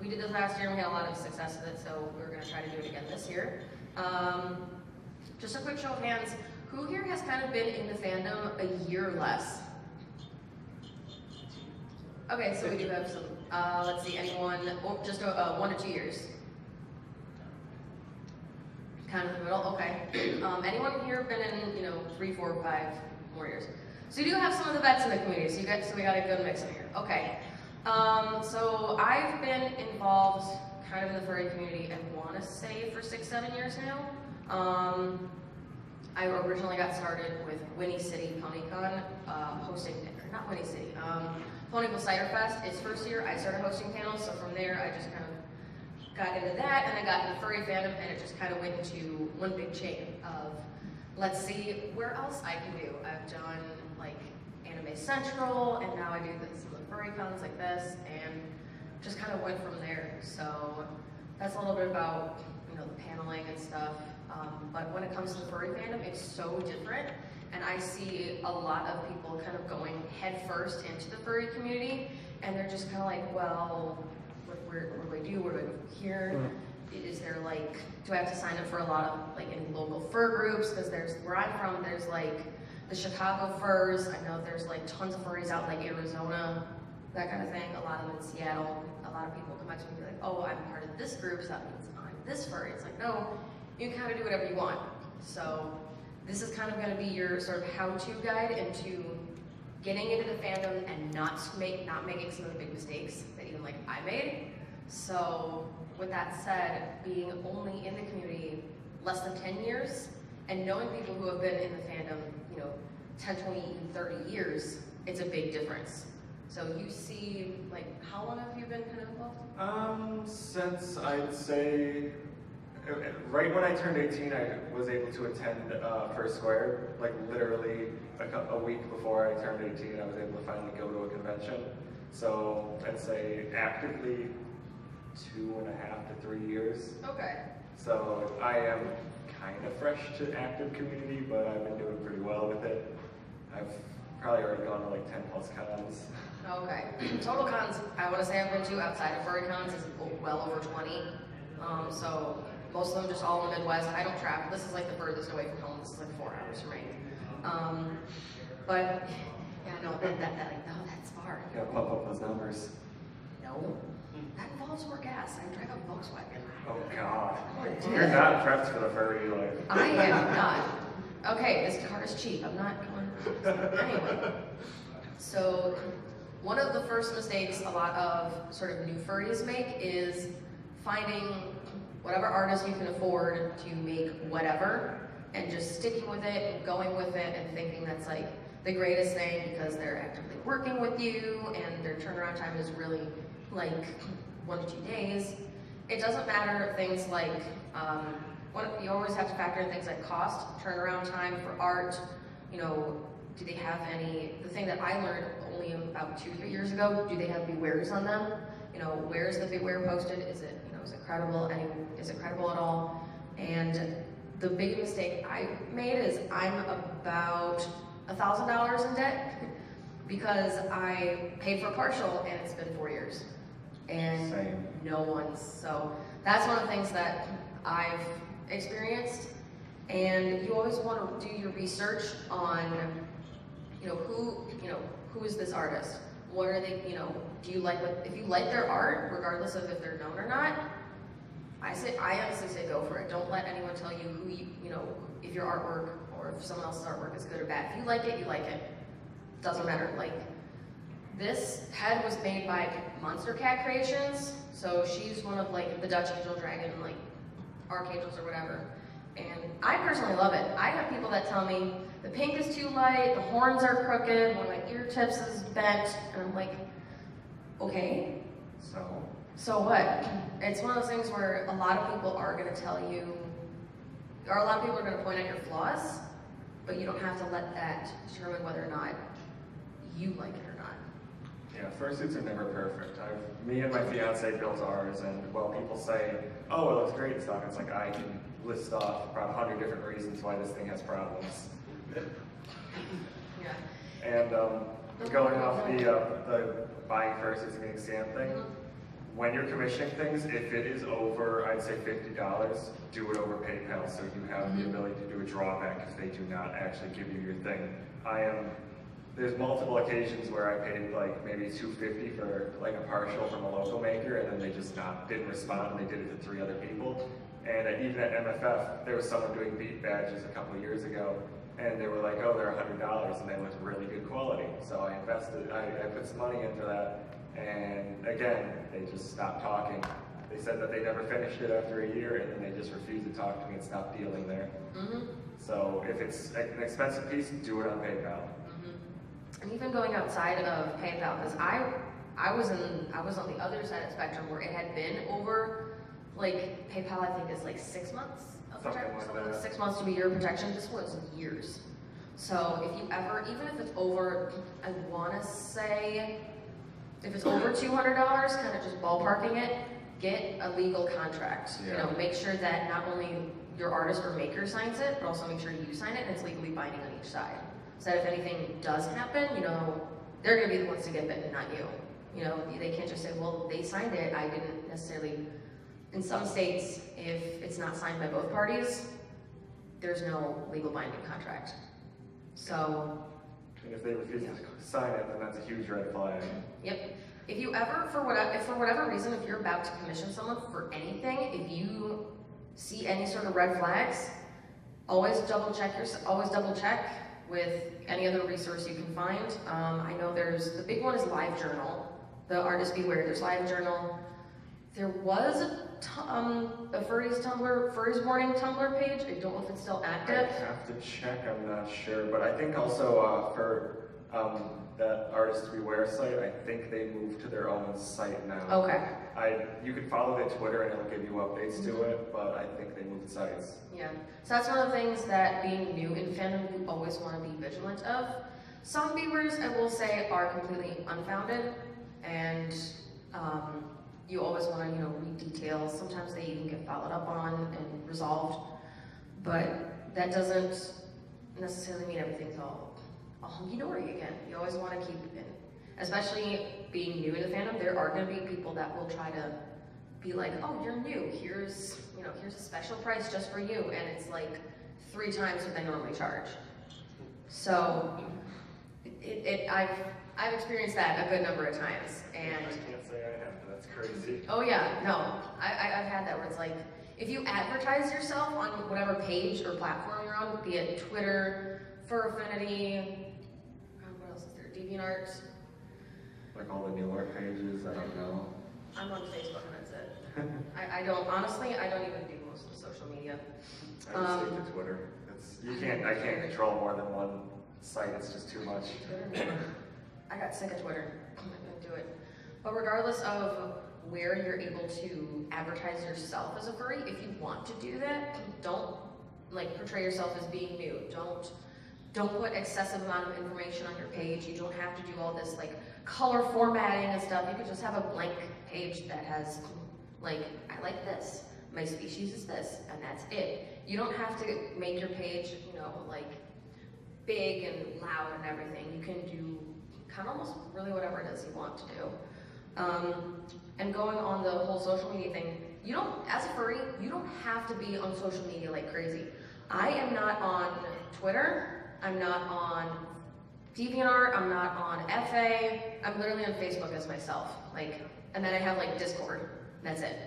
We did this last year and we had a lot of success with it, so we're going to try to do it again this year. Just a quick show of hands, who here has kind of been in the fandom a year or less? Okay, so we do have some, let's see, anyone, just 1 to 2 years? Kind of in the middle, okay. Anyone here been in, 3, 4, 5 more years? So you do have some of the vets in the community, so we got a good mix in here. Okay. So I've been involved kind of in the furry community, I want to say for 6, 7 years now. I originally got started with Winnie City PonyCon, hosting, not Winnie City, Ponyville Cider Fest. Its first year, I started hosting panels, so from there I just kind of got into that, and I got into furry fandom, and it just kind of went into one big chain of, let's see where else I can do. I've done like Anime Central, and now I do some of the furry cons like this, and just kind of went from there. So that's a little bit about the paneling and stuff. But when it comes to the furry fandom, it's so different, and I see a lot of people kind of going head first into the furry community, and they're just kind of like, well, what do I do? What do I do here? Is there like, do I have to sign up for a lot of like any local fur groups? Because there's, where I'm from, there's like the Chicago Furs. I know there's like tons of furries out in like Arizona, that kind of thing. A lot of them in Seattle. A lot of people come up to me and be like, oh, I'm part of this group, so that means I'm this furry. It's like, no, you can kind of do whatever you want. So this is kind of going to be your sort of how-to guide into getting into the fandom and not making some of the big mistakes that even like I made. So with that said, being only in the community less than 10 years and knowing people who have been in the fandom, 10, 20, even 30 years, it's a big difference. So you see, like, how long have you been kind of involved? Since I'd say, right when I turned 18, I was able to attend First Square. Like literally a week before I turned 18, I was able to finally go to a convention. So I'd say actively 2.5 to 3 years. Okay. So I am kind of fresh to active community, but I've been doing pretty well with it. I've probably already gone to like 10 plus cons. Okay. Total cons, I want to say I've been to outside of furry cons is well over 20. So most of them just all in the Midwest. I don't travel. This is like the furthest away from home. This is like 4 hours from me. But yeah, no, that's far. Yeah, pump up those numbers. No, that involves more gas. I drive a Volkswagen. Oh God, you're not prepped for the furry life. I am not. Okay, this car is cheap. I'm not going. Anyway, so one of the first mistakes a lot of sort of new furries make is finding whatever artist you can afford to make whatever and just sticking with it and going with it and thinking that's like the greatest thing because they're actively working with you and their turnaround time is really like 1 to 2 days. It doesn't matter things like, you always have to factor in things like cost, turnaround time for art, do they have the thing that I learned only about 2 or 3 years ago, do they have bewares on them? Where's the beware posted? Is it credible? Is it credible at all? And the big mistake I made is I'm about $1,000 in debt because I paid for a partial and it's been 4 years. And Same. No one's. So that's one of the things that I've experienced. And you always want to do your research on, who is this artist? What are they, do you like if you like their art, regardless of if they're known or not, I honestly say go for it. Don't let anyone tell you who if your artwork or if someone else's artwork is good or bad. If you like it, you like it. Doesn't matter. Like, this head was made by Monster Cat Creations, so she's one of like the Dutch Angel Dragon, like Archangels or whatever. And I personally love it. I have people that tell me the pink is too light, the horns are crooked, one of my ear tips is bent, and I'm like, okay. So what? It's one of those things where a lot of people are going to tell you, or a lot of people are going to point out your flaws, but you don't have to let that determine whether or not you like it or not. Yeah, fursuits are never perfect. Me and my fiance built ours, and while people say, oh, it looks great and stuff, it's like I can list off about 100 different reasons why this thing has problems. Yeah. And going off the buying fursuits and getting scammed thing, when you're commissioning things, if it is over, I'd say $50, do it over PayPal so you have the ability to do a drawback if they do not actually give you your thing. There's multiple occasions where I paid like maybe $250 for like a partial from a local maker, and then they just didn't respond, and they did it to 3 other people. And even at MFF, there was someone doing beat badges a couple of years ago, and they were like, oh, they're $100, and they looked really good quality. So I invested, I put some money into that, and again, they just stopped talking. They said that they never finished it after a year, and then they just refused to talk to me and stopped dealing there. So if it's an expensive piece, do it on PayPal. And even going outside of PayPal, because I was on the other side of the spectrum where it had been over, like PayPal I think is like 6 months of protection, like 6 months to a year of protection. This was years. So if you ever, even if it's over, I want to say, if it's over $200, kind of just ballparking it, get a legal contract. You know, make sure that not only your artist or maker signs it, but also make sure you sign it and it's legally binding on each side. So that if anything does happen, you know, they're going to be the ones to get bitten, not you. You know, they can't just say, well, they signed it, I didn't necessarily. In some states, if it's not signed by both parties, there's no legal binding contract. So. And if they refuse to sign it, then that's a huge red flag. Yep. If you ever, for whatever reason, if you're about to commission someone for anything, if you see any sort of red flags, always double check with any other resource you can find. I know the big one is LiveJournal. The Artist Beware, there's LiveJournal. There was a Furry's Warning Tumblr page. I don't know if it's still active. I have to check, I'm not sure. But I think also for that Artist Beware site, I think they moved to their own site now. Okay. You can follow their Twitter and it'll give you updates to it, but I think they moved sites. Yeah, so that's one of the things that being new in fandom, you always want to be vigilant of. Some viewers, I will say, are completely unfounded, and you always want to, read details. Sometimes they even get followed up on and resolved, but that doesn't necessarily mean everything's all hunky-dory again. You always want to keep it in. Especially being new in the fandom, there are going to be people that will try to be like, oh, you're new, here's a special price just for you, and it's like 3 times what they normally charge. So, I've experienced that a good number of times, and I can't say I have, that's crazy. Oh yeah, no, I've had that where it's like, if you advertise yourself on whatever page or platform you're on, be it Twitter, Fur Affinity, what else is there, DeviantArt. Like all the new art pages, I don't know. I'm on Facebook and that's it. I don't even do most of the social media. I just stick to Twitter. I can't control more than one site, it's just too much. I got sick of Twitter. I'm not gonna do it. But regardless of where you're able to advertise yourself as a furry, if you want to do that, don't portray yourself as being new. Don't put excessive amount of information on your page. You don't have to do all this color formatting and stuff. You could just have a blank page that has I like this, my species is this, and that's it. You don't have to make your page, big and loud and everything. You can do kind of almost really whatever it is you want to do. And going on the whole social media thing, as a furry, you don't have to be on social media like crazy. I am not on Twitter, I'm not on DeviantArt, I'm not on FA, I'm literally on Facebook as myself. And then I have Discord, that's it.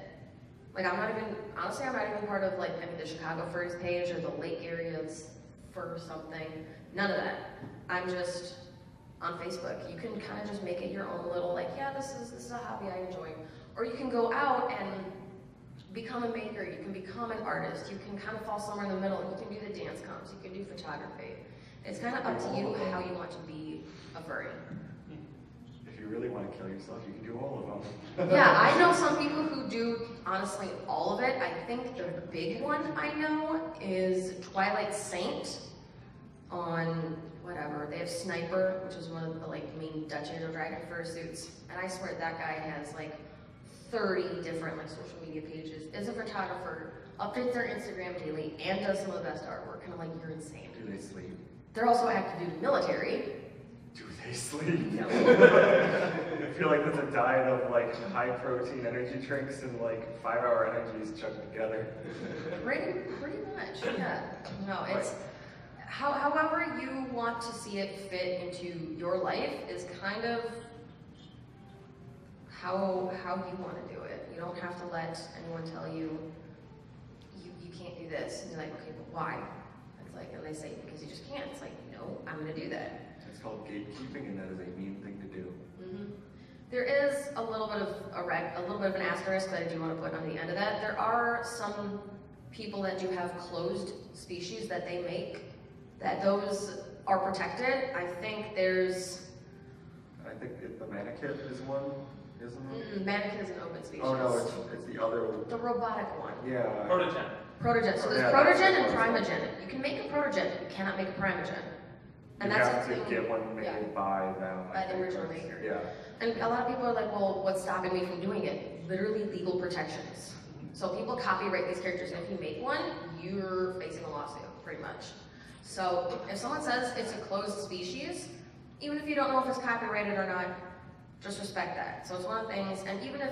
I'm not even part of maybe the Chicago Furries page or the Lake Areas Fur something, none of that. I'm just on Facebook. You can kind of just make it your own little this is a hobby I enjoy. Or you can go out and become a maker, you can become an artist, you can kind of fall somewhere in the middle, and you can do the dance comps, you can do photography. It's kind of up to you how you want to be a furry. If you really want to kill yourself, you can do all of them. Yeah, I know some people who do, honestly, all of it. I think the big one I know is Twilight Saint on whatever. They have Sniper, which is one of the main Dutch Angel Dragon fursuits. And I swear that guy has 30 different social media pages, is a photographer, updates their Instagram daily, and does some of the best artwork. And I'm you're insane. Do they sleep? They're also active duty military, do they sleep? No. I feel like that's a diet of like high protein energy drinks and like 5-hour energies chugged together. Pretty much, yeah. No, it's however you want to see it fit into your life is kind of how you want to do it. You don't have to let anyone tell you you can't do this. And you're like, okay, but why? It's like, and they say because you just can't. It's like, no, I'm going to do that. It's called gatekeeping, and that is a mean thing to do. Mm-hmm. There is a little bit of an asterisk that I do want to put on the end of that. There are some people that do have closed species that they make, that those are protected. I think there's... I think the mannequin is one, isn't it? Mannequin is an open species. Oh no, it's the other one. The robotic one. Yeah. Protogen. Protogen. So there's protogen and primogen. You can make a protogen, but you cannot make a primogen. And you that's have a to thing, get one made by them. by the original maker. Yeah. And a lot of people are like, well, what's stopping me from doing it? Literally legal protections. So people copyright these characters, and if you make one, you're facing a lawsuit, pretty much. So if someone says it's a closed species, even if you don't know if it's copyrighted or not, just respect that. So it's one of the things, and even if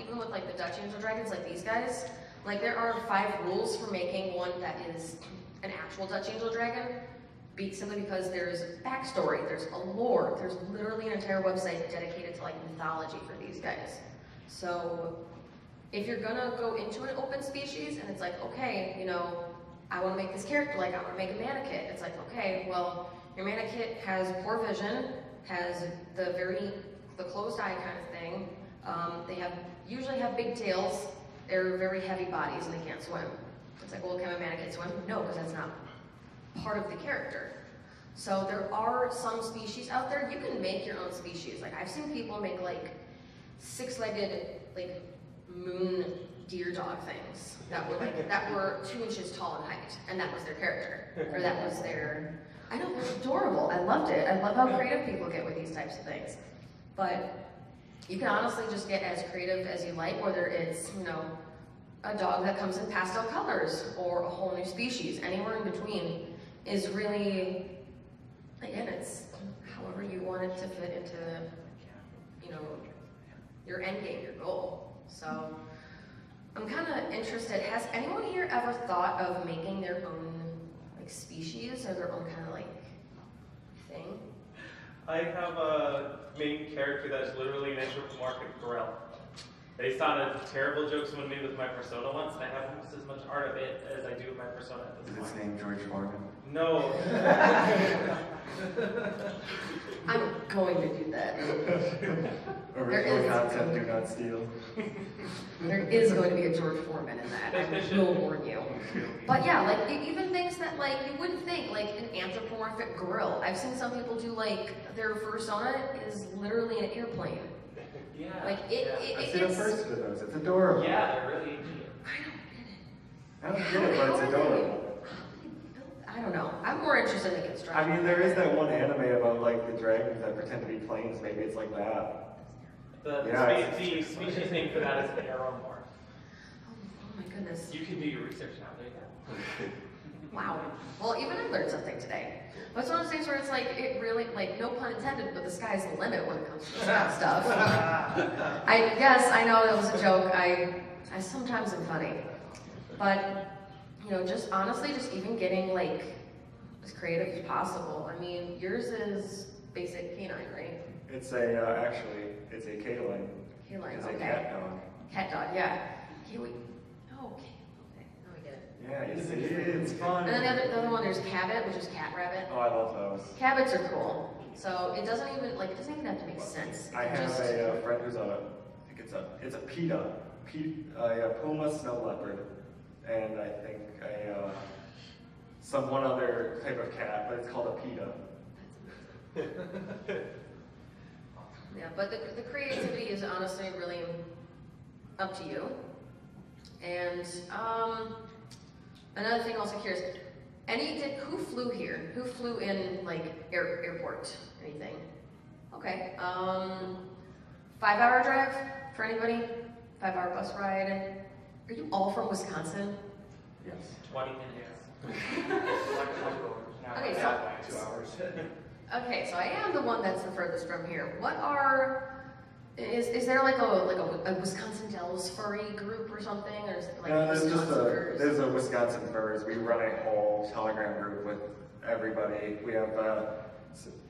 even with like the Dutch Angel Dragons, like these guys, like there are 5 rules for making one that is an actual Dutch Angel Dragon, simply because there's backstory, there's a lore, there's literally an entire website dedicated to like mythology for these guys. So if you're gonna go into an open species and it's like, okay, you know, I want to make this character, like I want to make a mannequin. It's like, okay, well, your mannequin has poor vision, has the closed eye kind of thing. They usually have big tails. They're very heavy bodies and they can't swim. It's like, well, can a mannequin swim? No, because that's not part of the character. So there are some species out there. You can make your own species. Like I've seen people make like 6-legged like moon deer dog things that were 2 inches tall in height, and that was their character, or that was their. I know, they're adorable. I loved it. I love how creative people get with these types of things. But you can honestly just get as creative as you like, whether it's, you know, a dog that comes in pastel colors or a whole new species. Anywhere in between is really, again, it's however you want it to fit into, you know, your end game, your goal. So I'm kind of interested. Has anyone here ever thought of making their own like species or their own kind of like thing? I have a main character that's literally an anthropomorphic gorilla. Based on a terrible joke someone made with my persona once, and I have almost as much art of it as I do of my persona at this Is point. its name George Foreman? No. I'm going to do that. Original concept, do not steal. There is going to be a George Foreman in that. I will warn you. But yeah, like even things that like you wouldn't think, like an anthropomorphic gorilla. I've seen some people do like their persona is literally an airplane. Yeah. Like I've seen a first of those. It's adorable. Yeah, they're really cute. I don't get it, but it's adorable. I don't know. I'm more interested in the construction. I mean, there is that one anime about like the dragons that pretend to be planes. Maybe it's like that. The species name for that is an aeromorph. Oh my goodness. You can do your research now. There you go. Wow. Well, even I learned something today. But it's one of those things where it's like, it really, like, no pun intended, but the sky's the limit when it comes to this kind of stuff. I know that was a joke. I sometimes am funny. But, you know, just honestly, just even getting, like, as creative as possible. I mean, yours is basic canine, right? It's actually, it's a K-line. Canine, It's okay. a cat dog. Cat dog, yeah. Okay, okay. Now we get it. Yeah, it's fun. And then the other one, there's Cabot, which is cat rabbit. Oh, I love those. Cabots are cool. So it doesn't even have to make sense. I have a friend who's I think it's a PETA, a Puma snow leopard, and I think one other type of cat, but it's called a PETA. Yeah, but the creativity is honestly really up to you. And another thing, also curious. Who flew here? Who flew in like airport? Anything? Okay. 5-hour drive for anybody? 5-hour bus ride. Are you all from Wisconsin? Yes. 20 minutes. Okay, so 2 hours. Okay, so I am the one that's the furthest from here. Is there like a Wisconsin Dells furry group or something, or is it like there's a Wisconsin Furs. We run a whole Telegram group with everybody. We have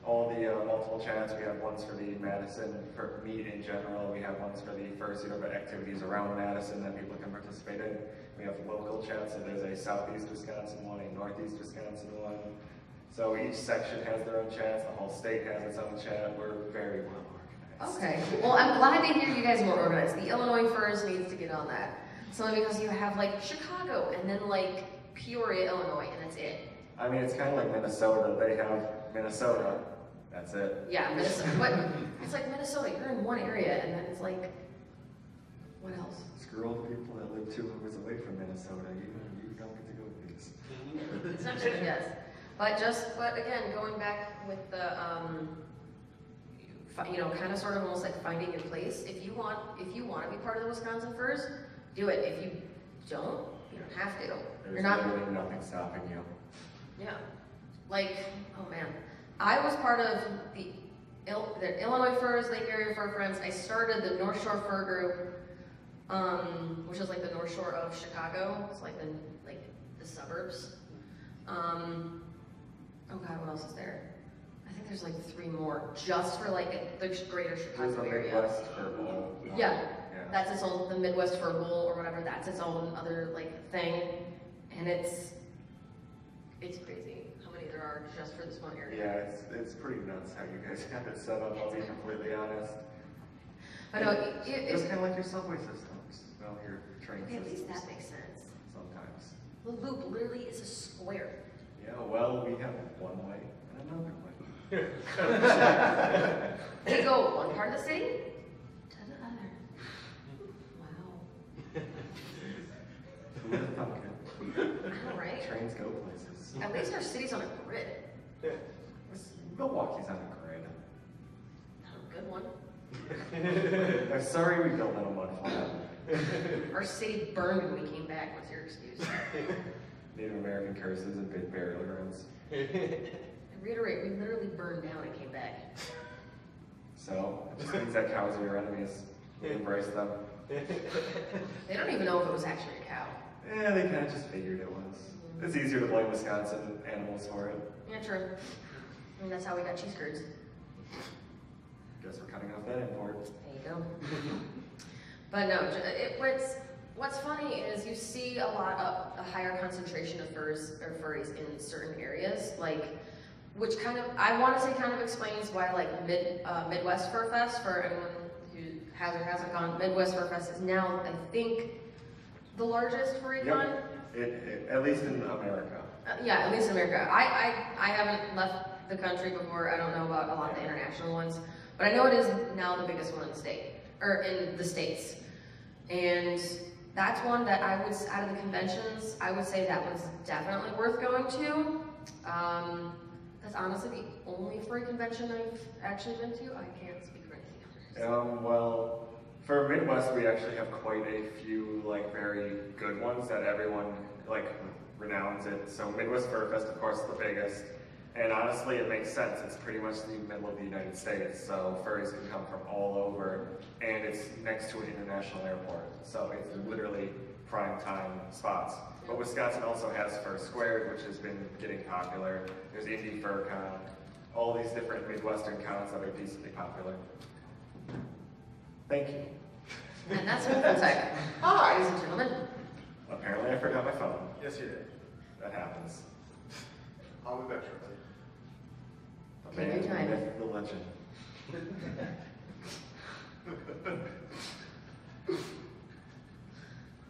all the multiple chats. We have ones for the Madison for meet in general. We have ones for the fursuit activities around Madison that people can participate in. We have local chats. So there's a Southeast Wisconsin one, a Northeast Wisconsin one. So each section has their own chats. The whole state has its own chat. We're very well organized. Okay. Well, I'm glad to hear you guys are more organized. The Illinois Furs needs to get on that. Solely because you have like Chicago and then like Peoria, Illinois, and that's it. I mean, it's kind of like Minnesota. They have Minnesota. That's it. Yeah, Minnesota. But it's like Minnesota. You're in one area, and then it's like, what else? Screw all the people that live 2 hours away from Minnesota. You don't get to go with these. Essentially, yes. But again, going back with the, kind of sort of almost like finding your place. If you want to be part of the Wisconsin Furs, do it. If you don't, you don't have to. There's literally nothing stopping you. Yeah. Like, oh man. I was part of the Illinois Furs, Lake Area Fur Friends. I started the North Shore Fur Group, which is like the North Shore of Chicago. It's like the suburbs. Oh god, what else is there? I think there's like 3 more just for like the greater Chicago area. There's the Midwest Fur Bowl. Yeah, that's its own, the Midwest Fur Bowl or whatever, that's its own other like thing. And it's crazy how many there are just for this one area. Yeah, it's pretty nuts how you guys have it set up, I'll be completely honest. I know, it's kind of like your subway systems. Well, your train systems. At least that makes sense. Sometimes. The loop literally is a square. Yeah, well, we have one way and another way. They go one part of the city to the other. Wow. Who would have thunk it? I know, right? Trains go places. At least our city's on a grid. Milwaukee's on a grid. Not a good one. I'm sorry we built on a mud flat. Our city burned when we came back. What's your excuse? Native American curses and big burial grounds. I reiterate, we literally burned down and came back. So, it just means that cows are your enemies. Embrace them. They don't even know if it was actually a cow. Yeah, they kind of just figured it was. It's easier to blame Wisconsin animals for it. Yeah, true. I mean, that's how we got cheese curds. Guess we're cutting off that import. There you go. But no, what's funny is you see a higher concentration of furries in certain areas, like, which kind of, I want to say kind of explains why like Midwest Fur Fest, for anyone who has or hasn't gone, Midwest Fur Fest is now, I think, the largest furry con. At least in America. Yeah, at least in America. I haven't left the country before. I don't know about a lot of the international ones, but I know it is now the biggest one in the state, or in the States. And that's one that I would, out of the conventions, I would say that one's definitely worth going to. That's honestly the only furry convention I've actually been to. I can't speak for anything else. Well, for Midwest, we actually have quite a few like very good ones that everyone like renowns it. So Midwest Fur Fest, of course, is the biggest. And honestly, it makes sense. It's pretty much the middle of the United States, so furries can come from all over, and it's next to an international airport, so it's literally prime time spots. But Wisconsin also has Fur Squared, which has been getting popular. There's Indy Fur Con, all these different Midwestern cons that are decently popular. Thank you. And that's Wolfen Tech. Hi! Ladies and gentlemen. Apparently I forgot my phone. Yes, you did. That happens. I'll be back shortly. The Take man, your time. the myth, the legend.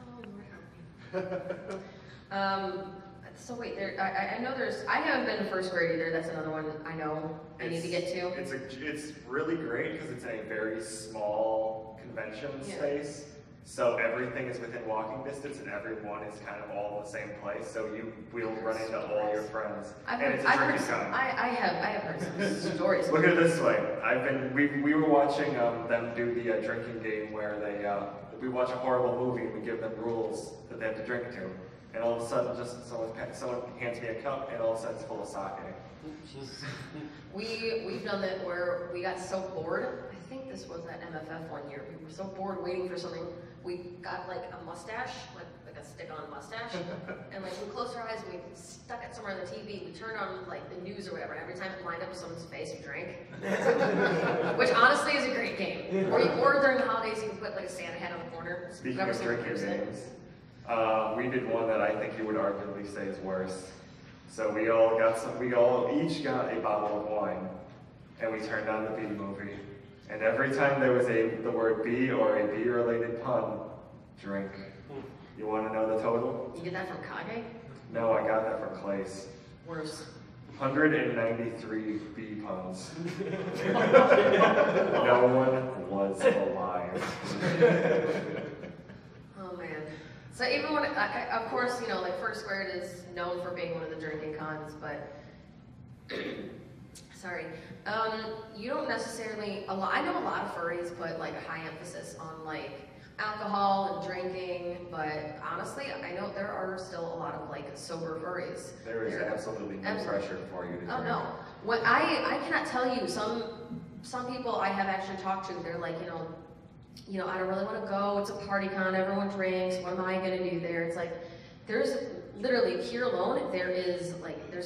Oh, Lord help me. So wait, I know I haven't been to First Grade either. That's another one I know I need to get to. It's really great because it's a very small convention space. So everything is within walking distance and everyone is kind of all in the same place. So you will run into all your friends. It's a drinking con. I have heard some stories. Look at it this way. We were watching them do the drinking game where we watch a horrible movie and we give them rules that they have to drink to. And all of a sudden, just someone hands me a cup and all of a sudden it's full of sake. We've done that where we got so bored. I think this was at MFF one year. We were so bored waiting for something. We got like a mustache, like a stick-on mustache, and like we closed our eyes and we stuck it somewhere on the TV. We turned on like the news or whatever. And every time it lined up with someone's face, we drank. Which honestly is a great game. Or during the holidays, you can put like a Santa hat on the corner. Speaking Whoever of someone drinking hears it. games, we did one that I think you would arguably say is worse. So we all each got a bottle of wine, and we turned on the Bee movie. And every time there was the word bee or a bee-related pun, drink. You want to know the total? You get that from Kage? No, I got that from Clace. Worse. 193 bee puns. No one was alive. Oh man. So even when, of course, you know, like First Squared is known for being one of the drinking cons, but sorry, you don't necessarily. I know a lot of furries put like a high emphasis on like alcohol and drinking, but honestly, I know there are still a lot of like sober furries. There is absolutely no pressure for you to drink. Oh no. What I cannot tell you. Some people I have actually talked to, they're like, you know, I don't really want to go. It's a party con. Everyone drinks. What am I gonna do there? It's like there's literally here alone. There's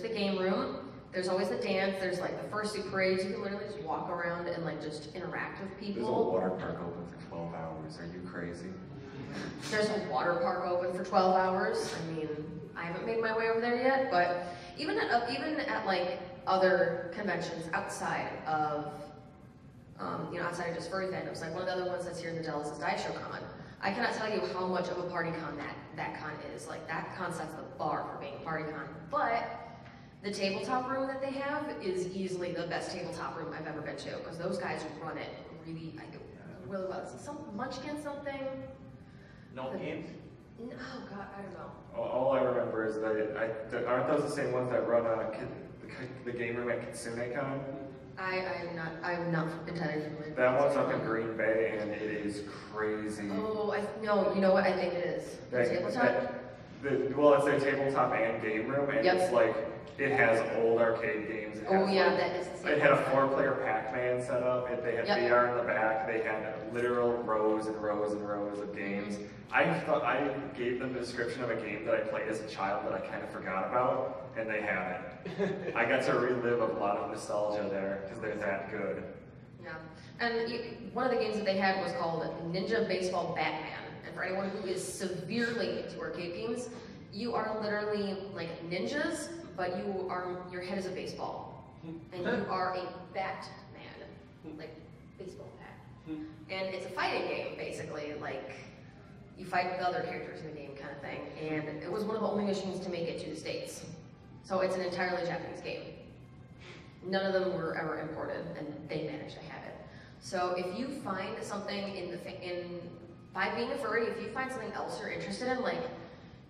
the game room. There's always the dance. There's like the fursuit parades. You can literally just walk around and like just interact with people. There's a water park open for 12 hours. Are you crazy? There's a water park open for 12 hours. I mean, I haven't made my way over there yet, but even at like other conventions outside of, outside of just furry fandoms, like one of the other ones that's here in the Dallas is Daisho Con. I cannot tell you how much of a party con that con is. Like that con sets the bar for being a party con, but the tabletop room that they have is easily the best tabletop room I've ever been to, because those guys run it really well. Some Munchkin something. No games? Oh God, I don't know. All I remember is aren't those the same ones that run the game room at KitsuneCon? I'm not entirely familiar. That one's up in Green Bay, and it is crazy. Oh, no, you know what I think it is? Tabletop? Well, it's a tabletop and game room, and Yep. it's like, it has old arcade games. That is the same. It had a 4-player Pac-Man set up. They had Yep. VR in the back. They had literal rows and rows and rows of games. I gave them the description of a game that I played as a child that I kind of forgot about, and they had it. I got to relive a lot of nostalgia there because they're that good. Yeah, and one of the games that they had was called Ninja Baseball Batman. And for anyone who is severely into arcade games, you are literally like ninjas, but your head is a baseball, and you are a Batman, like baseball bat. And it's a fighting game, basically. Like you fight with other characters in the game, kind of thing. And it was one of the only missions to make it to the States, so it's an entirely Japanese game. None of them were ever imported, and they managed to have it. So if you find something by being a furry, if you find something else you're interested in, like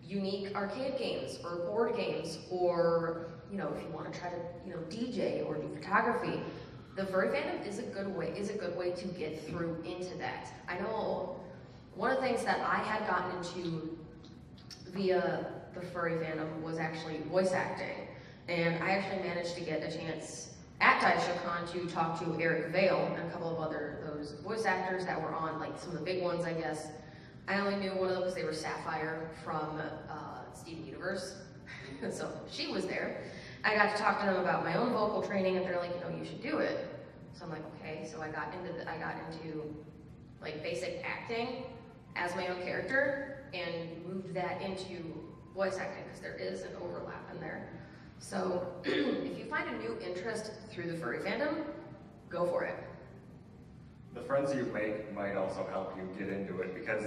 unique arcade games or board games, or if you want to try to DJ or do photography, the furry fandom is a good way to get through into that. I know one of the things that I had gotten into via the furry fandom was actually voice acting, and I actually managed to get a chance at DaishoCon to talk to Eric Vale and a couple of those voice actors that were on, like some of the big ones, I guess. I only knew one of them because they were Sapphire from Steven Universe, so she was there. I got to talk to them about my own vocal training, and they're like, you should do it. So I'm like, okay. So I got into like basic acting as my own character, and moved that into voice acting because there is an overlap in there. So if you find a new interest through the furry fandom, go for it. The friends you make might also help you get into it, because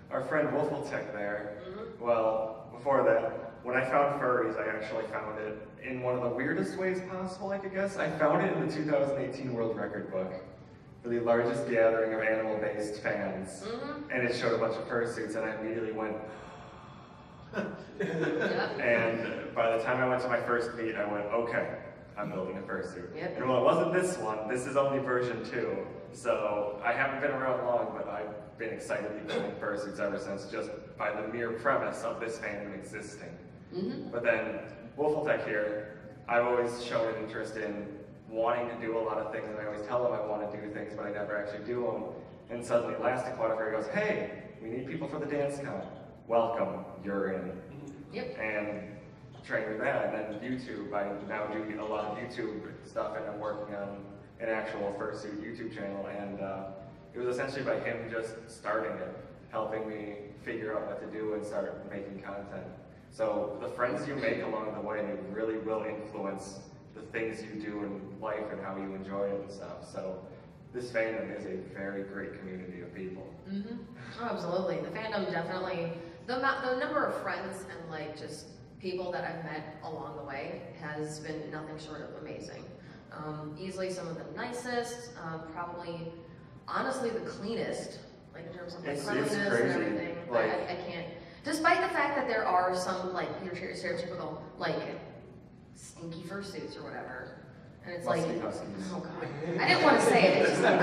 our friend Wolfeltech there, well, before that, when I found furries, I actually found it in one of the weirdest ways possible, I could guess. I found it in the 2018 World Record book for the largest gathering of animal-based fans, and it showed a bunch of fursuits, and I immediately went, and by the time I went to my first meet, I went, okay, I'm building a fursuit. Yep. And well, it wasn't this one, this is only version 2. So I haven't been around long, but I've been excited to be building fursuits ever since, just by the mere premise of this fandom existing. But then Wolfeltech here, I've always shown an interest in wanting to do a lot of things, and I always tell them I want to do things, but I never actually do them. And suddenly last Aquatifur goes, hey, we need people for the dance con. Welcome, you're in. Yep. And train with that, and then YouTube, I now do a lot of YouTube stuff, and I'm working on an actual fursuit YouTube channel, and it was essentially by him just starting it, helping me figure out what to do and start making content. So the friends you make along the way really will influence the things you do in life and how you enjoy it and stuff. So this fandom is a very great community of people. Mm-hmm. Oh, absolutely. The fandom definitely, the number of friends and like just people that I've met along the way has been nothing short of amazing. Easily some of the nicest, probably, honestly, the cleanest, like in terms of like cleanliness and everything. Like, I can't, despite the fact that there are some like your stereotypical like stinky fursuits or whatever, and it's like, oh god, I didn't want to say it. It's just like,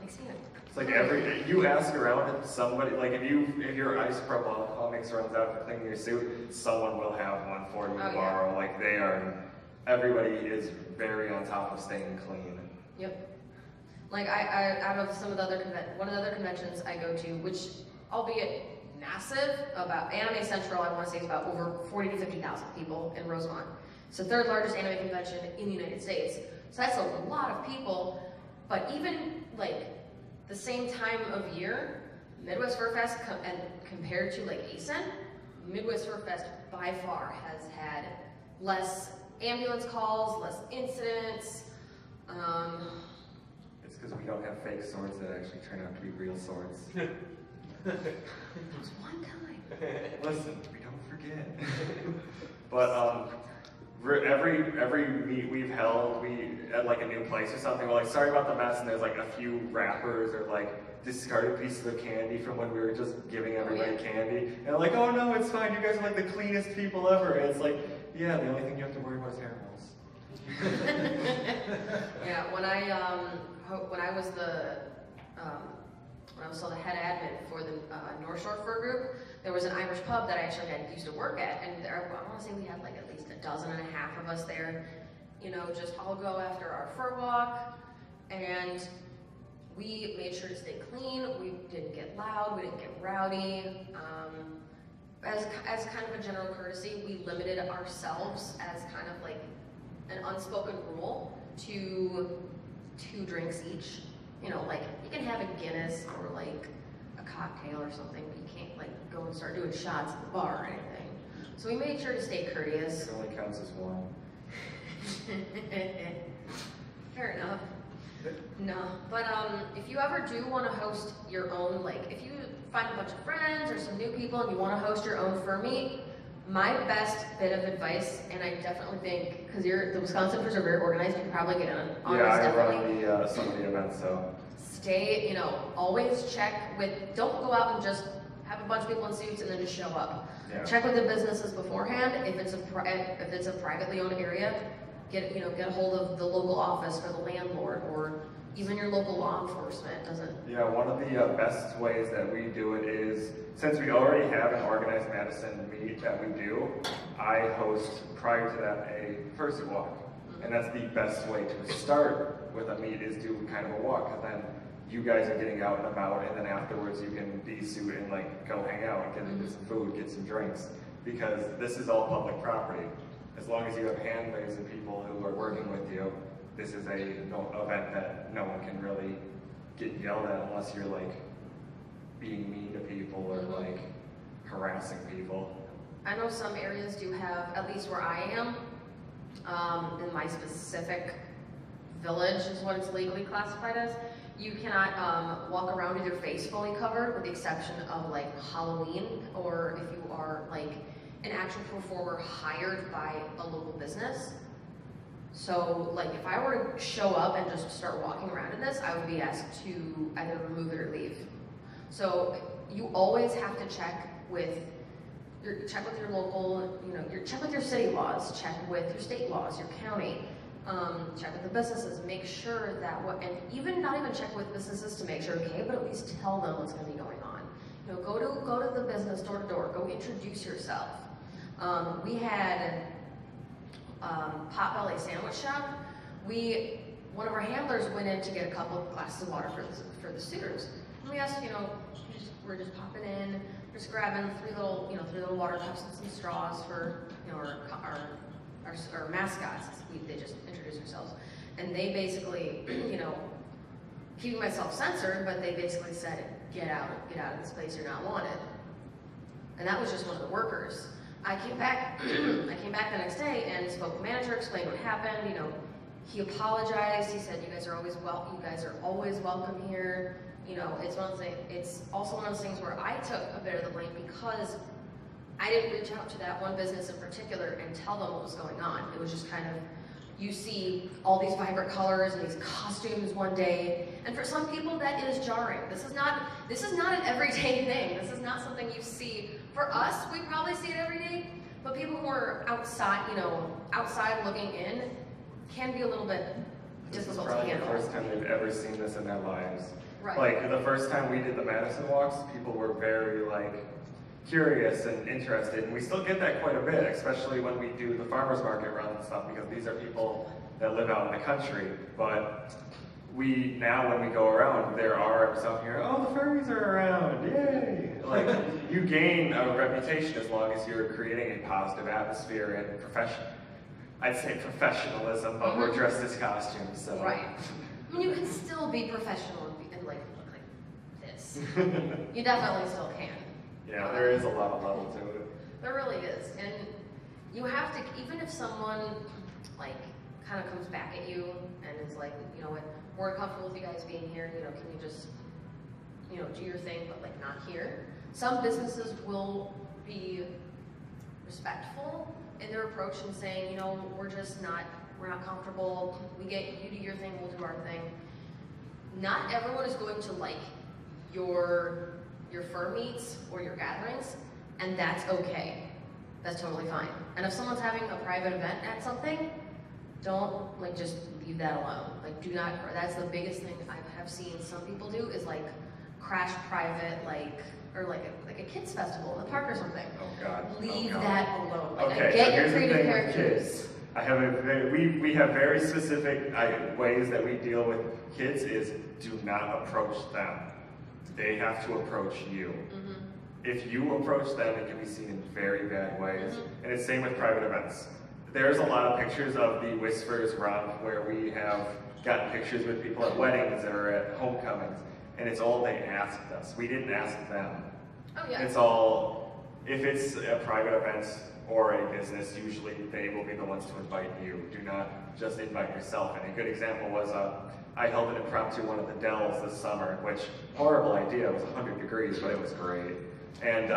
makes me. It's like you ask around and somebody, like if your ice pro comics runs out for cleaning your suit, someone will have one for you tomorrow. Yeah. Like everybody is very on top of staying clean. Yep. Like out of some of the other one of the other conventions I go to, which albeit massive, about Anime Central, I want to say is about over 40 to 50,000 people in Rosemont. It's the third largest anime convention in the United States. So that's a lot of people. But even like the same time of year, Midwest Fur Fest and compared to like ASIN, Midwest Fur Fest by far has had less ambulance calls, less incidents. It's because we don't have fake swords that actually turn out to be real swords. Just one time. Listen, we don't forget. But every meet we've held, at like a new place or something, we're like, sorry about the mess, and there's like a few wrappers or like discarded pieces of candy from when we were just giving everybody candy. And they're like, oh no, it's fine, you guys are like the cleanest people ever. And it's like, yeah, the only thing you have to worry about is hair rolls. Yeah, when I was still the head admin for the North Shore Fur Group, there was an Irish pub that I actually used to work at, and I want to say we had like at least 12 and a half of us there, you know, just all go after our fur walk, and we made sure to stay clean, we didn't get loud, we didn't get rowdy. As kind of a general courtesy, we limited ourselves as kind of like an unspoken rule to 2 drinks each. You know, like, you can have a Guinness or like a cocktail or something, but you can't like go and start doing shots at the bar or anything. So we made sure to stay courteous. It only counts as one. Fair enough. No, but if you ever do want to host your own, like, if you find a bunch of friends or some new people and you want to host your own fur meet, my best bit of advice, and I definitely think, because the Wisconsin Furs are very organized, you can probably get on Yeah, I definitely. run some of the events, so. Stay, you know, always check with, don't go out and just have a bunch of people in suits and then just show up. Yeah. Check with the businesses beforehand. If it's a privately owned area, get a hold of the local office or the landlord or even your local law enforcement. Yeah, one of the best ways that we do it is, since we already have an organized Madison meet that we do, I host prior to that a fursuit walk. And that's the best way to start with a meet, is do kind of a walk, and then you guys are getting out and about, and then afterwards you can de-suit and like go hang out, get some food, get some drinks, because this is all public property. As long as you have handlers and people who are working with you, this is an event that no one can really get yelled at unless you're like being mean to people or like harassing people. I know some areas do have, at least where I am, in my specific village is what it's legally classified as, you cannot walk around with your face fully covered, with the exception of like Halloween, or if you are like an actual performer hired by a local business. So like if I were to show up and just start walking around in this, I would be asked to either remove it or leave. So you always have to check with your local, check with your city laws, check with your state laws, your county, check with the businesses, make sure that and even not even check with businesses to make sure, okay, but at least tell them what's going to be going on. You know, go to the business door to door, go introduce yourself. We had Potbelly sandwich shop, one of our handlers went in to get a couple of glasses of water for the suitors. And we asked, we're just popping in, just grabbing three little water cups and some straws for, our mascots. They just introduced themselves. And they basically, keeping myself censored, but they basically said, get out of this place, you're not wanted. And that was just one of the workers. I came back the next day and spoke with the manager, explained what happened, he apologized, he said, you guys are always welcome here. It's also one of those things where I took a bit of the blame because I didn't reach out to that one business in particular and tell them what was going on. It was just kind of, you see all these vibrant colors and these costumes one day, and for some people that is jarring. This is not an everyday thing. This is not something you see. For us, we probably see it every day, but people who are outside, outside looking in, can be a little bit difficult to handle. This is probably the first time they've ever seen this in their lives. Right. Like the first time we did the Madison walks, people were very curious and interested, and we still get that quite a bit, especially when we do the farmers market runs and stuff, because these are people that live out in the country. But now when we go around, there are some here, oh, the furries are around, yay! You gain a reputation as long as you're creating a positive atmosphere and I'd say professionalism, but we're dressed as costumes, so. Right. I mean, you can still be professional and look like this. You definitely still can. Yeah, there is a lot of level to it. There really is, and you have to, even if someone kind of comes back at you and is like, you know what, we're comfortable with you guys being here, can you just, do your thing, but not here. Some businesses will be respectful in their approach and saying, we're not comfortable, you do your thing, we'll do our thing. Not everyone is going to like your fur meets or your gatherings, and that's okay. That's totally fine. And if someone's having a private event at something, don't just leave that alone. Do not, that's the biggest thing I have seen some people do is crash private, or a kids festival in the park or something. Oh God. Leave that alone. Okay, I get so your here's the creative thing with characters. kids. We have very specific ways that we deal with kids is do not approach them. They have to approach you. Mm-hmm. If you approach them, it can be seen in very bad ways. Mm-hmm. And it's same with private events. There's a lot of pictures of the Whispers romp where we have gotten pictures with people at weddings or at homecomings, and it's all they asked us. We didn't ask them. Oh yeah. It's all, if it's a private event or a business, usually they will be the ones to invite you. Do not just invite yourself. And a good example was I held an impromptu one at the Dells this summer, which, horrible idea, it was 100 degrees, but it was great. And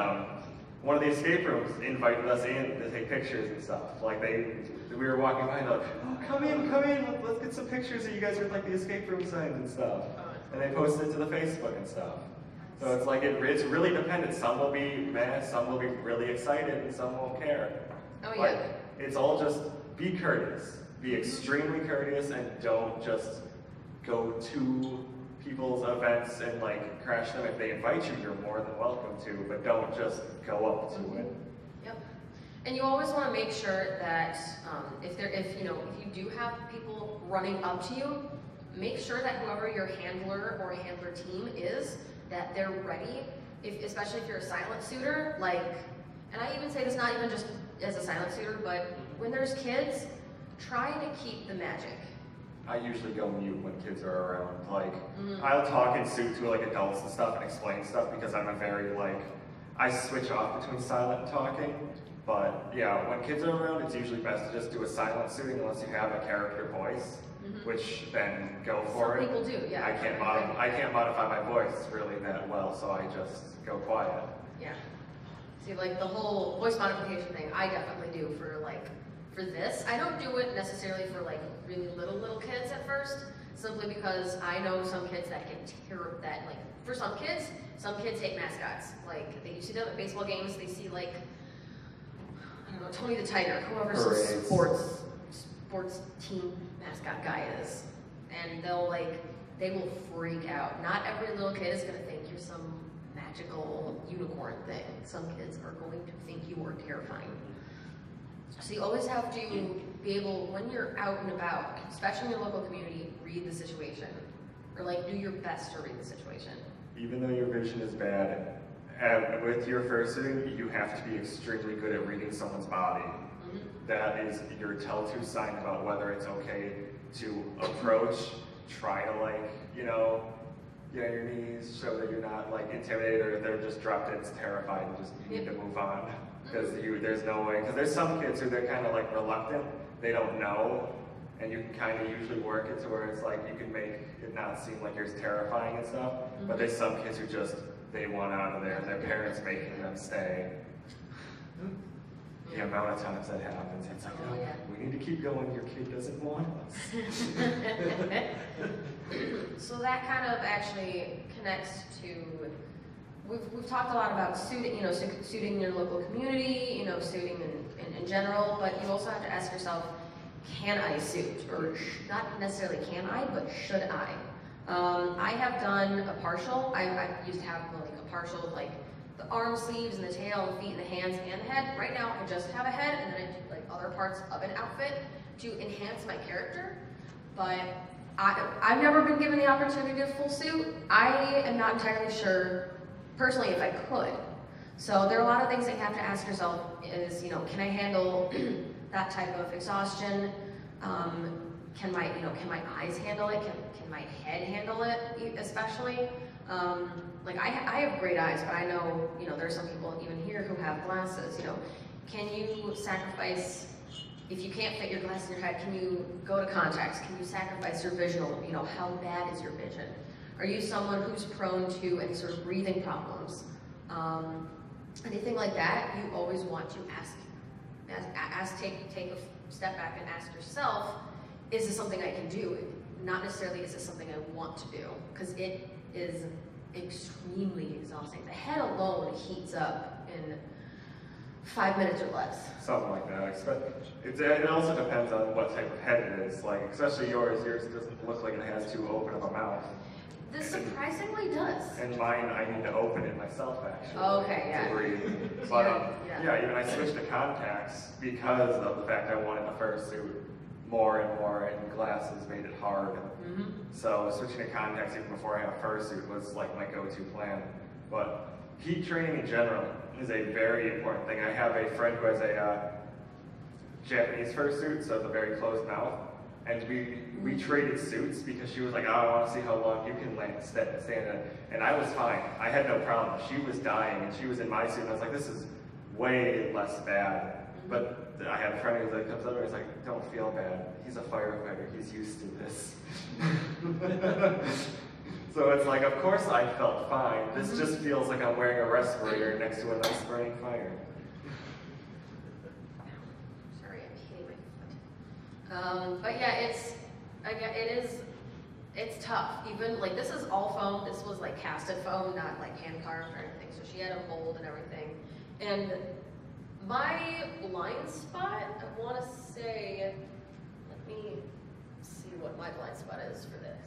one of the escape rooms invited us in to take pictures and stuff. We were walking by and they're like, oh, come in, let's get some pictures of you guys with the escape room signs and stuff. And they posted it to the Facebook and stuff. So it's really dependent. Some will be mad, some will be really excited, and some won't care. Oh yeah. It's all just be courteous. Be extremely courteous and don't just go to people's events and crash them. If they invite you, you're more than welcome to, but don't just go up to it. Yep. And you always want to make sure that if you do have people running up to you, make sure that whoever your handler or handler team is, that they're ready. Especially if you're a silent suitor, and I even say this not even just as a silent suitor, but when there's kids, try to keep the magic. I usually go mute when kids are around. I'll talk in suit to adults and stuff and explain stuff because I'm a very I switch off between silent and talking. But yeah, when kids are around, it's usually best to just do a silent suiting unless you have a character voice, which then go for it. Some people do, yeah. I can't modify my voice really that well, so I just go quiet. Yeah. See, the whole voice modification thing, I definitely do for this. I don't do it necessarily for really little kids at first, simply because I know some kids that get terrible. For some kids hate mascots. You see them at baseball games, they see I don't know, Tony the Tiger, whoever some sports team mascot guy is, and they will freak out. Not every little kid is going to think you're some magical unicorn thing. Some kids are going to think you are terrifying. So you always have to be able, when you're out and about, especially in your local community, read the situation. Or like do your best to read the situation. Even though your vision is bad, with your fursuit, you have to be extremely good at reading someone's body. That is your tell-to sign about whether it's okay to approach, try to like, you know, get on your knees, show that you're not like intimidated, or if they're just drop dead, it's terrified, and just you need to move on. Because there's no way, because there's some kids who they're kind of like reluctant, they don't know, and you can kind of usually work it to where it's like you can make it not seem like you're terrifying and stuff, but there's some kids who just, they want out of there, and their parents making them stay. The amount of times that happens, it's like, oh, we need to keep going, your kid doesn't want us. So that kind of actually connects to, we've talked a lot about suiting, you know, suiting your local community, you know, suiting in general, but you also have to ask yourself, can I suit? Or not necessarily can I, but should I? I have done a partial. I used to have like a partial with like the arm sleeves and the tail, the feet and the hands and the head. Right now I just have a head, and then I do like other parts of an outfit to enhance my character. But I've never been given the opportunity to full suit. I am not entirely sure personally if I could. So there are a lot of things that you have to ask yourself is, you know, can I handle that type of exhaustion? Can my eyes handle it? Can my head handle it, especially? Like I have great eyes, but I know, you know, there's some people even here who have glasses, you know. Can you sacrifice, if you can't fit your glasses in your head, can you go to contacts? Can you sacrifice your visual? You know, how bad is your vision? Are you someone who's prone to any sort of breathing problems? Anything like that, you always want to take a step back and ask yourself, is this something I can do? Not necessarily is this something I want to do, because it is extremely exhausting. The head alone heats up in 5 minutes or less. Something like that. It also depends on what type of head it is. Like, especially yours doesn't look like it has too open of a mouth. This surprisingly does. And mine, I need to open it myself, actually. Okay, yeah. To breathe. But, even I switched to contacts because of the fact I wanted the fursuit more and more, and glasses made it hard. So switching to contacts even before I had a fursuit was like my go-to plan. But heat training in general is a very important thing. I have a friend who has a Japanese fursuit, so it's a very closed mouth. And we traded suits because she was like, oh, I want to see how long you can stand in it. And I was fine. I had no problem. She was dying, and she was in my suit, and I was like, this is way less bad. But I had a friend who comes over and he's like, don't feel bad. He's a firefighter. He's used to this. So it's like, of course I felt fine. This just feels like I'm wearing a respirator next to a nice burning fire. Sorry, I'm hitting my foot. But yeah, it's tough. Even like this is all foam. This was like casted foam, not like hand carved or anything. So she had a mold and everything. And my blind spot, I want to say, let me see what my blind spot is for this.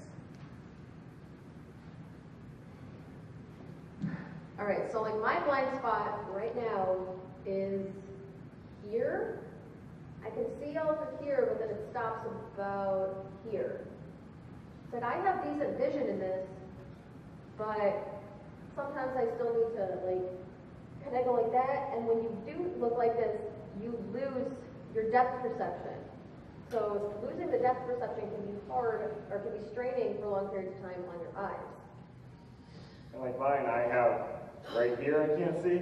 All right, so like my blind spot right now is here. I can see over here, but then it stops about here. So I have decent vision in this, but sometimes I still need to like kind of go like that, and when you do look like this, you lose your depth perception. So losing the depth perception can be hard, or can be straining for long periods of time on your eyes. And like mine, I have right here I can't see,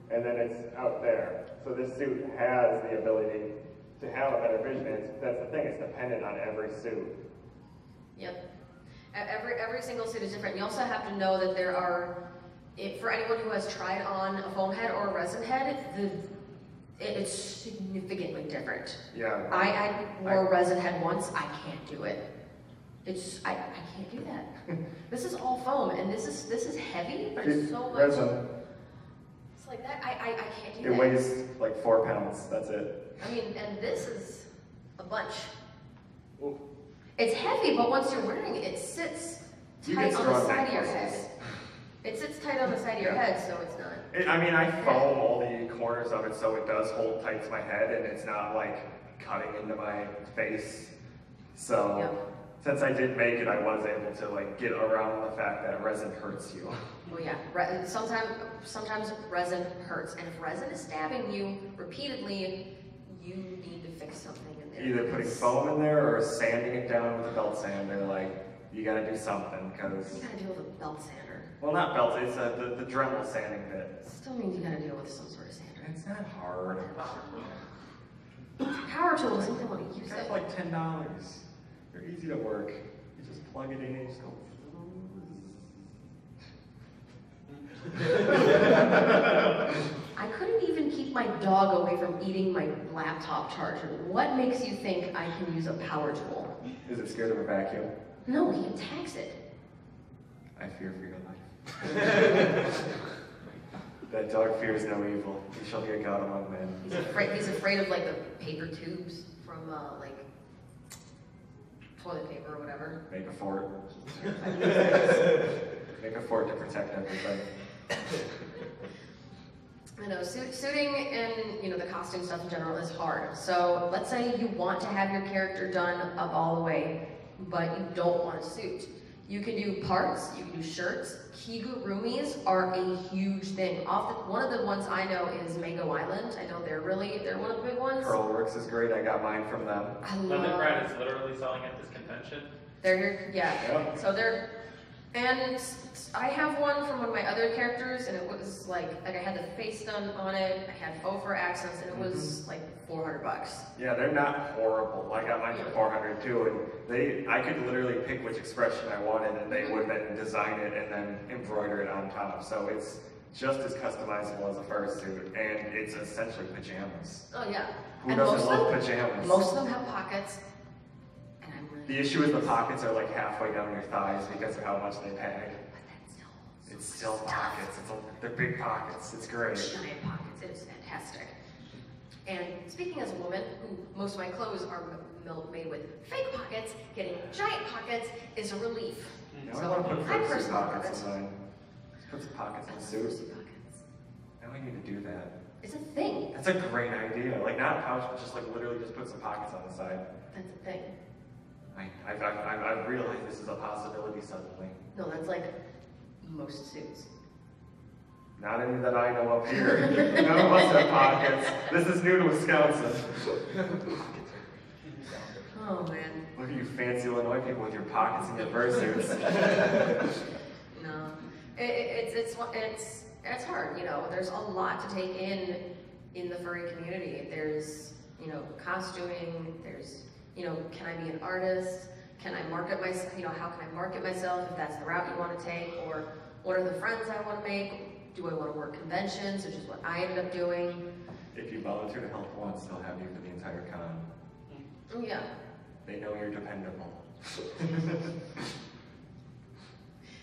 and then it's out there. So this suit has the ability to have a better vision. That's the thing, it's dependent on every suit. Yep. Every single suit is different. You also have to know that there are, for anyone who has tried on a foam head or a resin head, it's significantly different. Yeah. I wore a resin head once. I can't do it. I can't do that. This is all foam, and this is heavy, but it's so much. Resin. It's like that. I can't do that. It weighs like 4 pounds. That's it. I mean, and this is a bunch. Ooh. It's heavy, but once you're wearing it, it sits tight on the side of your head. It sits tight on the side of your head, so it's not. I mean, I foam all the corners of it so it does hold tight to my head and it's not like cutting into my face. So since I did make it, I was able to like get around the fact that resin hurts you. Well, yeah, sometimes resin hurts, and if resin is stabbing you repeatedly, you need to fix something in there. Either putting foam in there or sanding it down with a belt sander. Like, you gotta do something, because... You gotta deal with a belt sander. Well, not belt, it's the Dremel sanding bit. Still means you gotta deal with some sort of sander. It's not hard. Power tools, you don't want to You use got it. like $10. They're easy to work. You just plug it in and you just go... I couldn't even keep my dog away from eating my laptop charger. What makes you think I can use a power tool? Is it scared of a vacuum? No, he attacks it. I fear for your life. That dog fears no evil. He shall be a god among men. He's afraid of like the paper tubes from like toilet paper or whatever. Make a fort. Make a fort to protect everybody. I know, suiting and the costume stuff in general is hard. So let's say you want to have your character done up all the way, but you don't want a suit. You can do parts, you can do shirts. Kigurumis are a huge thing. One of the ones I know is Mango Island. I know they're one of the big ones. Pearlworks is great. I got mine from them. I Lemon love. Bread is literally selling at this convention. They're here, yeah. Yeah. So they're, and I have one from one of my other characters, and it was like I had the face done on it. I had faux fur accents, and it was like $400. Yeah, they're not horrible. I got mine for 400 too, and I could literally pick which expression I wanted, and they would then design it and then embroider it on top. So it's just as customizable as a fursuit, and it's essentially pajamas. Oh yeah. Who And doesn't most love of them, pajamas? Most of them have pockets, and I'm really. The issue is the pockets are like halfway down your thighs because of how much they peg. But that's still. It's still pockets. They're big pockets. It's great. Giant pockets. It is fantastic. And speaking as a woman, who most of my clothes are made with fake pockets, getting giant pockets is a relief. Now So I want to put I fursuit personally love pockets it. in mine. Just put some pockets in the suit. Fursuit pockets. Now I need to do that. It's a thing. That's a great idea. Like not a pouch, but just like literally just put some pockets on the side. That's a thing. I've realized this is a possibility suddenly. No, that's like most suits. Not any that I know up here. None of us have pockets. This is new to Wisconsin. Oh man. Look at you fancy Illinois people with your pockets in your fursuits. No. It's hard, There's a lot to take in the furry community. There's, costuming, there's, can I be an artist? Can I market myself, how can I market myself if that's the route you want to take? Or what are the friends I want to make? Do I want to work conventions, which is what I ended up doing? If you volunteer to help once, they'll have you for the entire con. Oh yeah. They know you're dependable.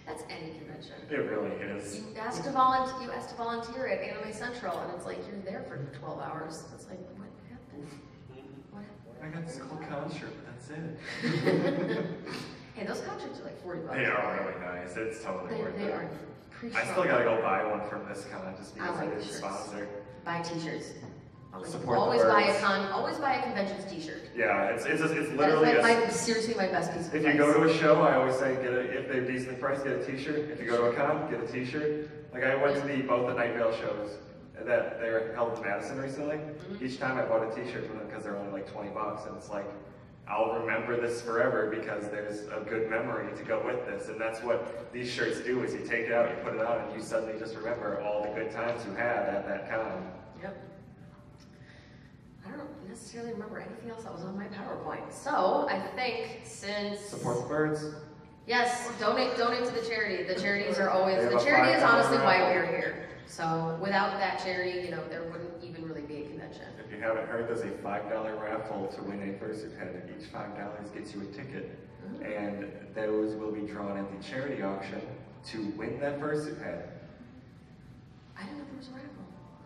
That's any convention. It really is. You ask to volunteer at Anime Central, and it's like you're there for 12 hours. It's like, what happened? What happened? I got this cool con shirt, but that's it. Hey, those contracts are like $40. They are really nice. It's totally worth They it. are pretty strong. I still gotta go buy one from this con just because I like I didn't shirts. sponsor. Buy t-shirts. Support the Always birds. always buy a convention's t-shirt. Yeah, it's literally That is seriously my best piece of if advice. you go to a show, I always say if they're decent price, get a t-shirt. If you go to a con, get a t-shirt. Like I went to both the Night Vale shows that they were held in Madison recently. Each time I bought a t-shirt from them because they're only like $20, and it's like, I'll remember this forever because there's a good memory to go with this. And that's what these shirts do is you take it out, you put it on, and you suddenly just remember all the good times you had at that con. Yep. I don't necessarily remember anything else that was on my PowerPoint. So I think since Support the birds. yes, donate to the charity. The charities are always They have the a charity is $5 honestly why raffle. we're here. So without that charity, there wouldn't even really be a convention. If you haven't heard, there's a $5 raffle to win a fursuit head. Each $5 gets you a ticket. And those will be drawn at the charity auction to win that fursuit head. I didn't know there was a raffle.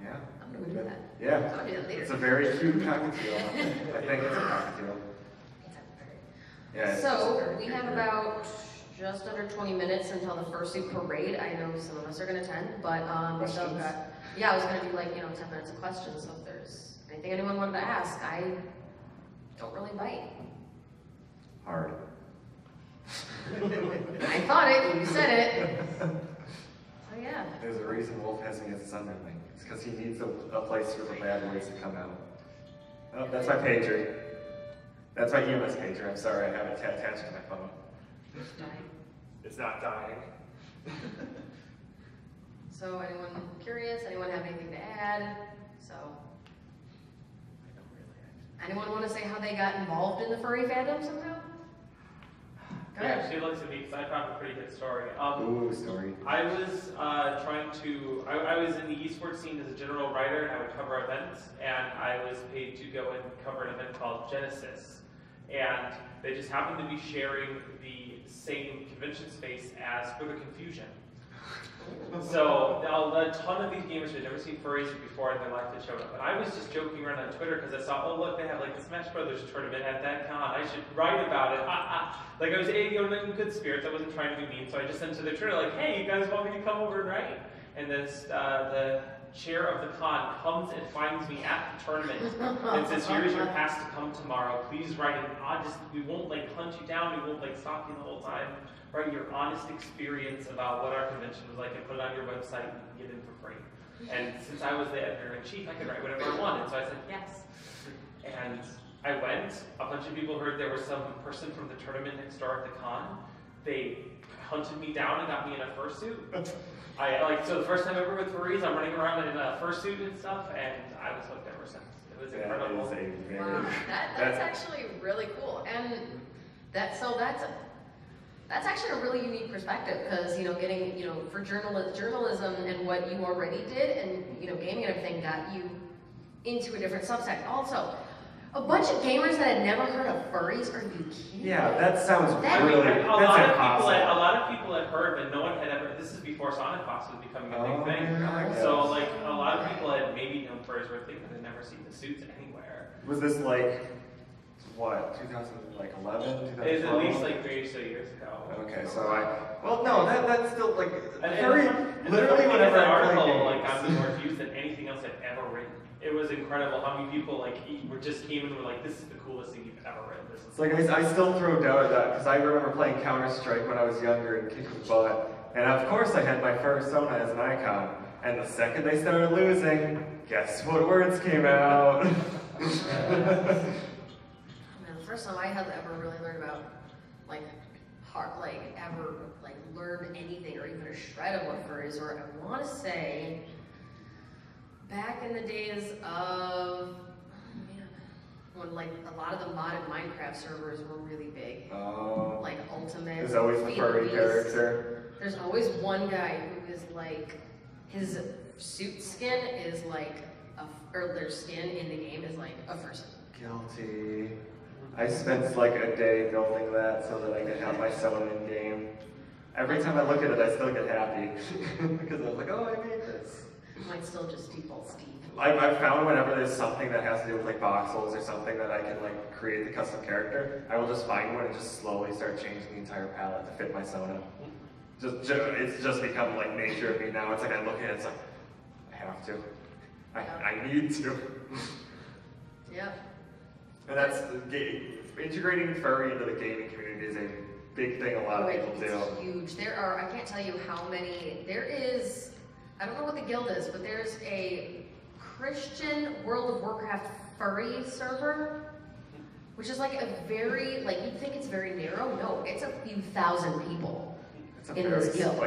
Yeah. I'm gonna go do that. Yeah. I'm gonna do that later. It's a very cute cockatiel. I think it's a cockatiel. Yeah. It's So very we cute have bird. about just under 20 minutes until the fursuit parade. I know some of us are going to attend, but we still Questions? got, yeah, I was going to do like, 10 minutes of questions. So if there's anything anyone wanted to ask, I don't really bite. Hard. I thought it, you said it. So yeah. There's a reason Wolf has me as his underling. It's because he needs a place for the bad words to come out. Oh, that's my pager. That's my EMS pager. I'm sorry, I have it attached to my phone. It's not dying. So anyone curious? Anyone have anything to add? So, anyone want to say how they got involved in the furry fandom somehow? Go Yeah, ahead. she looks at me because I found a pretty good story. Ooh, story. I was I was in the esports scene as a general writer, and I would cover events, and I was paid to go and cover an event called Genesis. And they just happened to be sharing the same convention space as For the Confusion. So a ton of these gamers had never seen furries before in their life that showed up. And I was just joking around on Twitter because I saw, oh look, they have like the Smash Brothers tournament at that con. I should write about it. Like I was in good spirits. I wasn't trying to be mean, so I just sent to their Twitter like, hey, you guys want me to come over and write? And this the chair of the con comes and finds me at the tournament and says, here's your pass to come tomorrow. Please write it. We won't like hunt you down. We won't like stop you the whole time. Write your honest experience about what our convention was like and put it on your website and get in for free. And since I was the editor-in-chief, I could write whatever I wanted. So I said, yes. And I went. A bunch of people heard there was some person from the tournament next door at the con. They hunted me down and got me in a fursuit. So the first time ever with furries, I'm running around in a fursuit and stuff, and I was hooked ever since. It was incredible. That is a very, Wow, that's actually really cool, and that's actually a really unique perspective because getting for journalism and what you already did and gaming and everything got you into a different subsect. Also, a bunch of gamers that had never heard of furries. Are you kidding? Yeah, that sounds That- really. A That's lot of people had heard, but no one had ever. This is before Sonic Fox was becoming a big thing. yeah. So like a lot of people had maybe known furries were a thing, but had never seen the suits anywhere. Was this like what? 2011? It was at least like 3 or so years ago. Okay, so that's still like And very the literally funny thing is whenever that I play article games. got more views than anything else I've ever written. It was incredible how many people just came and were like, "This is the coolest thing you've ever written." This is It's like I still throw doubt at that because I remember playing Counter-Strike when I was younger and kicking butt, and of course I had my persona as an icon. And the second they started losing, guess what words came out? Man, the first time I had ever really learned about learned anything or even a shred of what furries were, I want to say back in the days of when a lot of the modded Minecraft servers were really big. Like Ultimate. There's always the Feed furry Beast. character. There's always one guy who is like, his suit skin is like, or their skin in the game is like a person. Guilty. I spent like a day building that so that I could have my Sona in game. Every time I look at it, I still get happy because I was like, oh, I made this. Might still just default Steve. I've found whenever there's something that has to do with like voxels or something that I can like create the custom character, I will just find one and just slowly start changing the entire palette to fit my Sona. It's just become like nature of me now. It's like I look at it, it's like, I have to. I need to. Yep. And that's integrating furry into the gaming community is a big thing a lot of people do. It's huge. There are, I can't tell you how many, there is, I don't know what the guild is, but there's a Christian World of Warcraft furry server, which is like a very, like you'd think it's very narrow. No, it's a few thousand people in this guild.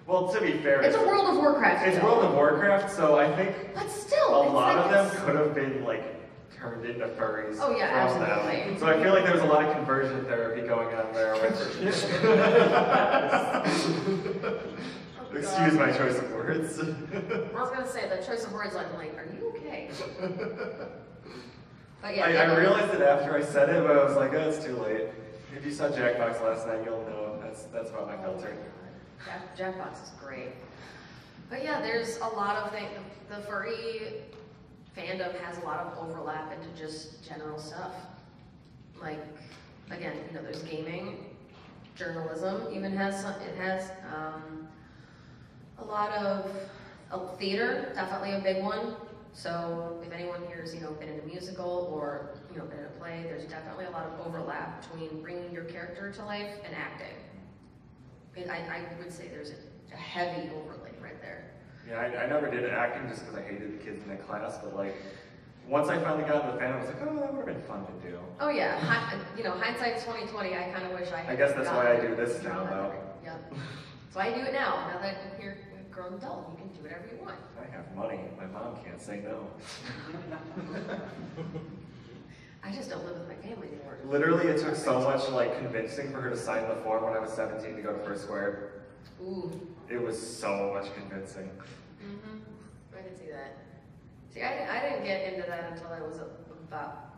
Well, to be fair, It's a World of Warcraft It's guild. World of Warcraft, so I think But still, a it's lot like of them it's- could have been like turned into furries. Oh, yeah, from absolutely. them. So I feel like there was a lot of conversion therapy going on there. Oh, Excuse God. my choice of words. I was gonna say the choice of words. I'm like, are you okay? But yeah, I realized it after I said it, but I was like, oh, it's too late. If you saw Jackbox last night, you'll know that's about my filter. Jackbox is great. But yeah, there's a lot of things. The furry fandom has a lot of overlap into just general stuff. Like, again, there's gaming, journalism even has some, it has a lot of theater, definitely a big one. So if anyone here has, been in a musical or, been in a play, there's definitely a lot of overlap between bringing your character to life and acting. I would say there's a heavy overlay right there. Yeah, I never did acting just because I hated the kids in the class, but like, once I finally got into the Fandom, I was like, oh, that would have been fun to do. Oh yeah, hindsight's 20/20. I kind of wish I had. I guess that's why I do this drawn now, that though. better. Yep. So I do it now. Now that you're a grown adult, you can do whatever you want. I have money. My mom can't say no. I just don't live with my family anymore. Literally, it took so much like convincing for her to sign the form when I was 17 to go to first square. Ooh. It was so much convincing. Mm-hmm. I can see that. See, I didn't get into that until I was about,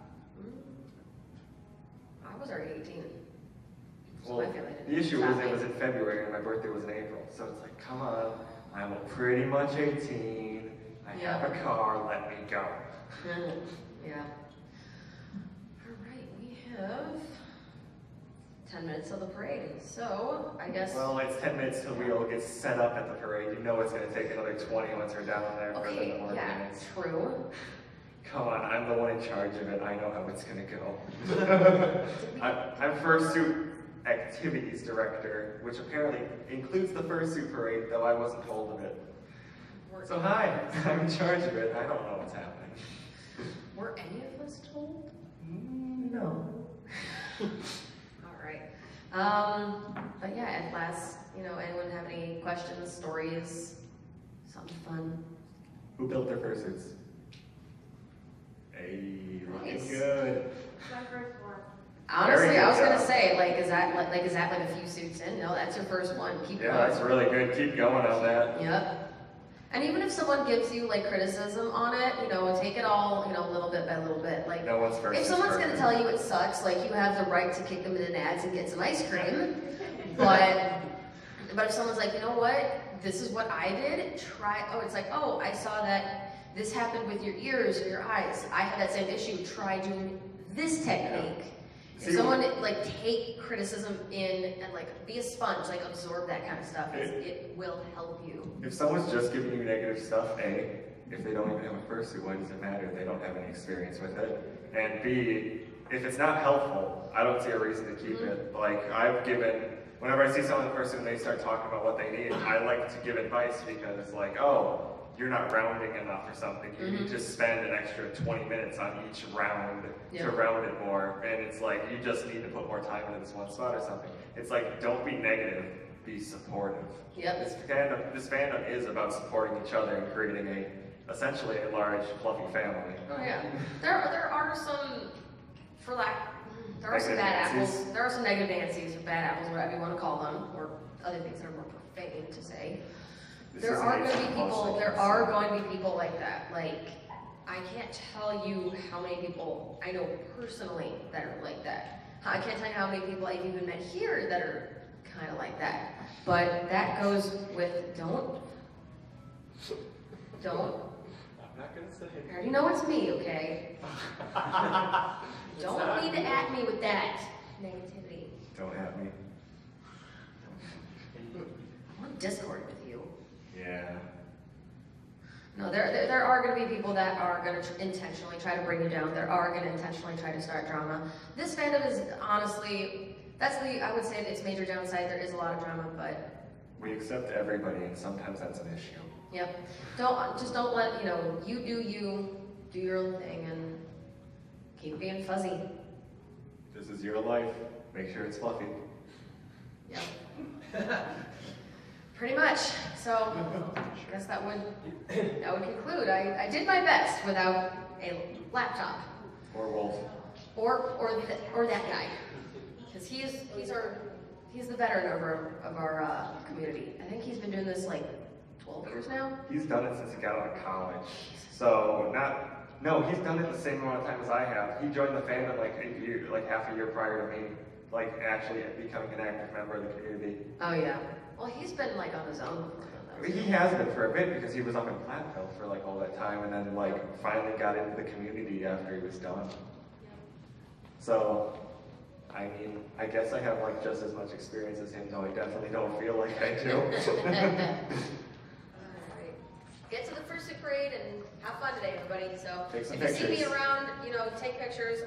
I was already 18. So Well, my family didn't the issue stop was it me. was in February and my birthday was in April. So it's like, come on, I'm pretty much 18. I have a car, let me go. Yeah. All right, we have 10 minutes of the parade. So I guess. Well, it's 10 minutes till we all get set up at the parade. You know it's going to take another 20 once we're down there for Okay, the more yeah, minutes. true. Come on, I'm the one in charge of it. I know how it's going to go. I'm Fursuit Activities Director, which apparently includes the Fursuit Parade, though I wasn't told of it. So hi, I'm in charge of it. I don't know what's happening. Were any of us told? No. All right. But yeah, at last, anyone have any questions, stories, something fun? Who built their fursuits? Hey, looking Nice. good. My first one. Honestly, Very good I was gonna job. say, is that like a few suits in? No, that's your first one. Keep Yeah, going. that's really good. Keep going on that. Yep. And even if someone gives you criticism on it, take it all, little bit by little bit. Like, No one's first. if someone's gonna tell you it sucks, you have the right to kick them in the nads and get some ice cream. But if someone's like, you know what, this is what I did, try. Oh, it's like, oh, I saw that this happened with your ears or your eyes. I had that same issue. Try doing this technique. See, If someone take criticism in and be a sponge, absorb that kind of stuff, it will help you. If someone's just giving you negative stuff, A, if they don't even have a fursuit, why does it matter? They don't have any experience with it. And B, if it's not helpful, I don't see a reason to keep it. Whenever I see someone in fursuit and they start talking about what they need, I like to give advice because oh, you're not rounding enough or something. You need to spend an extra 20 minutes on each round to round it more. And it's you just need to put more time into this one spot or something. It's don't be negative, be supportive. Yep. This fandom is about supporting each other and creating essentially a large, fluffy family. Oh yeah. There are some, there are some bad apples. There are some negative Nancy's or bad apples, whatever you want to call them, or other things that are more profane to say. There are going to be people like that. I can't tell you how many people I know personally that are like that. I can't tell you how many people I've even met here that are kind of like that. But that goes with don't. I'm not gonna say. I already know it's me, okay? Don't need to at me with that negativity. Don't have me. I'm on Discord with you. Yeah. No, there are going to be people that are going to intentionally try to bring you down. There are going to intentionally try to start drama. This fandom is honestly, I would say its major downside. There is a lot of drama, but We accept everybody, and sometimes that's an issue. yep. Don't let, you do your own thing and keep being fuzzy. This is your life. Make sure it's fluffy. Yep. Pretty much. So I guess that would conclude. I did my best without a laptop Or wolf. or that guy, because he's the veteran of our community. I think he's been doing this 12 years now. He's done it since he got out of college. So he's done it the same amount of time as I have. He joined the fandom half a year prior to me, actually becoming an active member of the community. Oh yeah. Well, he's been on his own before then, though. He has been for a bit because he was up in Platteville for all that time, and then finally got into the community after he was done. So I mean, I guess I have like just as much experience as him, though I definitely don't feel like I do. Alright. Get to the Furry parade and have fun today, everybody. So Take some if you see me pictures. around, take pictures.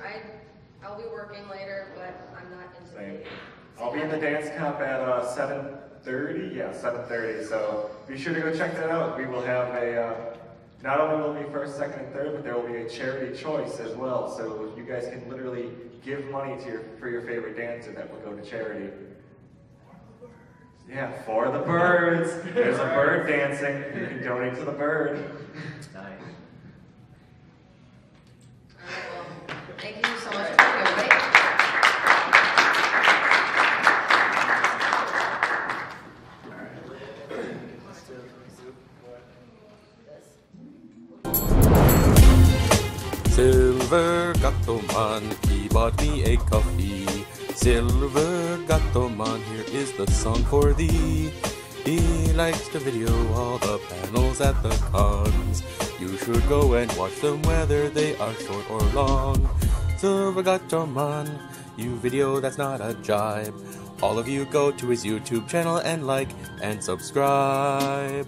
I'll be working later, but I'm not into Same. the I'll be in the dance comp at 7:30. Yeah, 7:30. So be sure to go check that out. We will have a. Not only will it be first, second, and third, but there will be a charity choice as well. So you guys can literally give money for your favorite dancer that will go to charity. Yeah, for the birds. There's a bird dancing. You can donate to the bird. Nice. Alright, well, thank you so much for coming, everybody. Silver Gattoman, he bought me a coffee. Silver Gattoman, here is the song for thee. He likes to video all the panels at the cons. You should go and watch them whether they are short or long. Silver Gattoman, you video that's not a jibe. All of you go to his YouTube channel and like and subscribe.